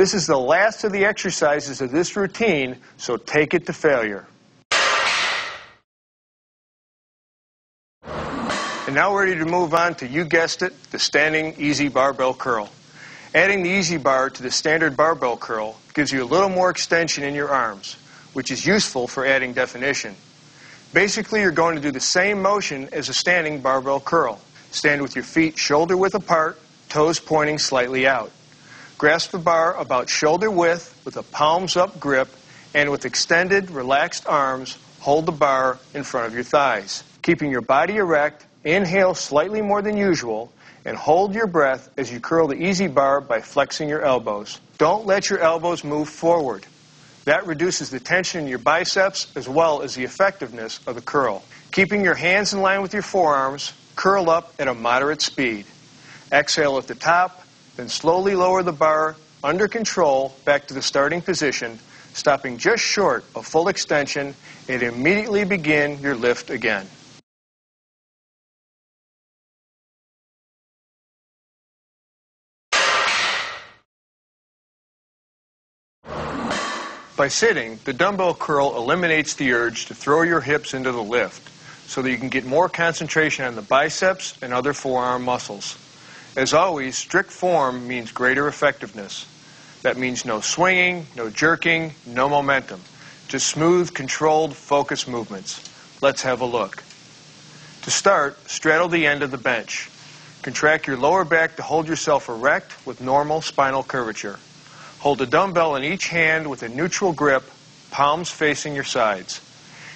This is the last of the exercises of this routine, so take it to failure. And now we're ready to move on to, you guessed it, the standing easy barbell curl. Adding the easy bar to the standard barbell curl gives you a little more extension in your arms, which is useful for adding definition. Basically, you're going to do the same motion as a standing barbell curl. Stand with your feet shoulder width apart, toes pointing slightly out. Grasp the bar about shoulder width with a palms up grip, and with extended, relaxed arms, hold the bar in front of your thighs. Keeping your body erect, inhale slightly more than usual, and hold your breath as you curl the easy bar by flexing your elbows. Don't let your elbows move forward. That reduces the tension in your biceps as well as the effectiveness of the curl. Keeping your hands in line with your forearms, curl up at a moderate speed. Exhale at the top, then slowly lower the bar under control back to the starting position, stopping just short of full extension, and immediately begin your lift again. By sitting, the dumbbell curl eliminates the urge to throw your hips into the lift so that you can get more concentration on the biceps and other forearm muscles. As always, strict form means greater effectiveness. That means no swinging, no jerking, no momentum. Just smooth, controlled, focused movements. Let's have a look. To start, straddle the end of the bench. Contract your lower back to hold yourself erect with normal spinal curvature. Hold a dumbbell in each hand with a neutral grip, palms facing your sides.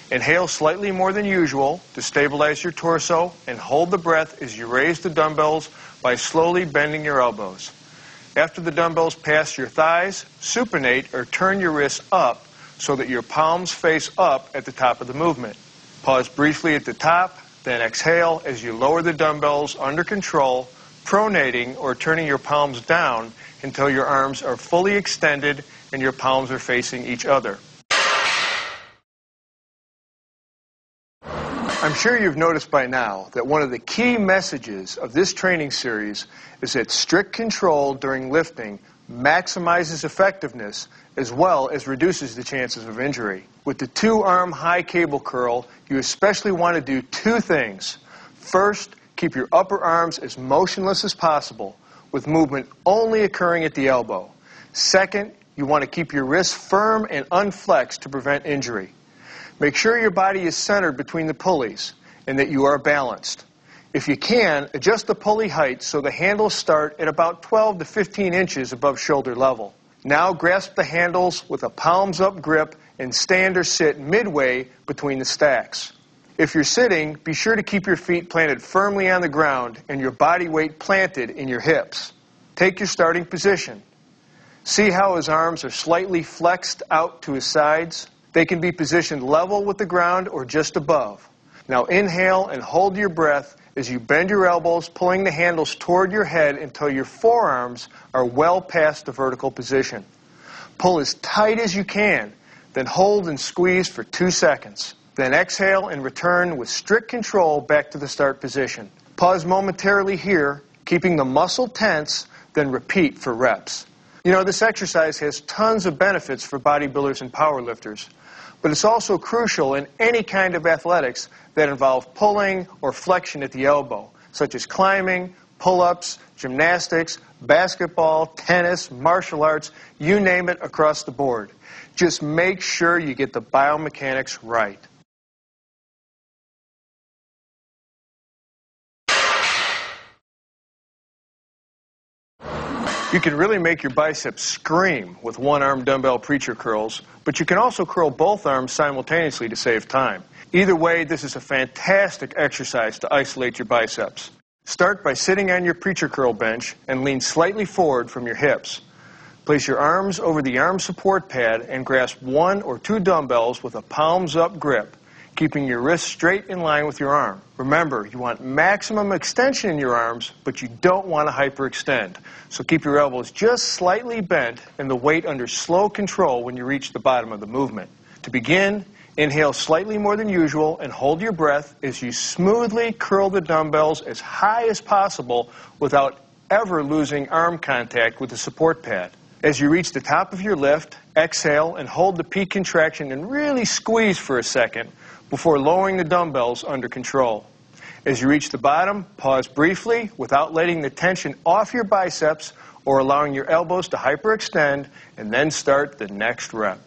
Inhale slightly more than usual to stabilize your torso, and hold the breath as you raise the dumbbells by slowly bending your elbows. After the dumbbells pass your thighs, supinate or turn your wrists up so that your palms face up at the top of the movement. Pause briefly at the top, then exhale as you lower the dumbbells under control, pronating or turning your palms down until your arms are fully extended and your palms are facing each other. I'm sure you've noticed by now that one of the key messages of this training series is that strict control during lifting maximizes effectiveness as well as reduces the chances of injury. With the two-arm high cable curl, you especially want to do two things. First, keep your upper arms as motionless as possible, with movement only occurring at the elbow. Second, you want to keep your wrists firm and unflexed to prevent injury. Make sure your body is centered between the pulleys and that you are balanced. If you can, adjust the pulley height so the handles start at about 12 to 15 inches above shoulder level. Now grasp the handles with a palms-up grip and stand or sit midway between the stacks. If you're sitting, be sure to keep your feet planted firmly on the ground and your body weight planted in your hips. Take your starting position. See how his arms are slightly flexed out to his sides? They can be positioned level with the ground or just above. Now inhale and hold your breath as you bend your elbows, pulling the handles toward your head until your forearms are well past the vertical position. Pull as tight as you can, then hold and squeeze for 2 seconds. Then exhale and return with strict control back to the start position. Pause momentarily here, keeping the muscle tense, then repeat for reps. You know, this exercise has tons of benefits for bodybuilders and powerlifters, but it's also crucial in any kind of athletics that involve pulling or flexion at the elbow, such as climbing, pull-ups, gymnastics, basketball, tennis, martial arts, you name it, across the board. Just make sure you get the biomechanics right. You can really make your biceps scream with one-arm dumbbell preacher curls, but you can also curl both arms simultaneously to save time. Either way, this is a fantastic exercise to isolate your biceps. Start by sitting on your preacher curl bench and lean slightly forward from your hips. Place your arms over the arm support pad and grasp 1 or 2 dumbbells with a palms-up grip, keeping your wrists straight in line with your arm. Remember, you want maximum extension in your arms, but you don't want to hyperextend. So keep your elbows just slightly bent and the weight under slow control when you reach the bottom of the movement. To begin, inhale slightly more than usual and hold your breath as you smoothly curl the dumbbells as high as possible without ever losing arm contact with the support pad. As you reach the top of your lift, exhale and hold the peak contraction and really squeeze for a second before lowering the dumbbells under control. As you reach the bottom, pause briefly without letting the tension off your biceps or allowing your elbows to hyperextend, and then start the next rep.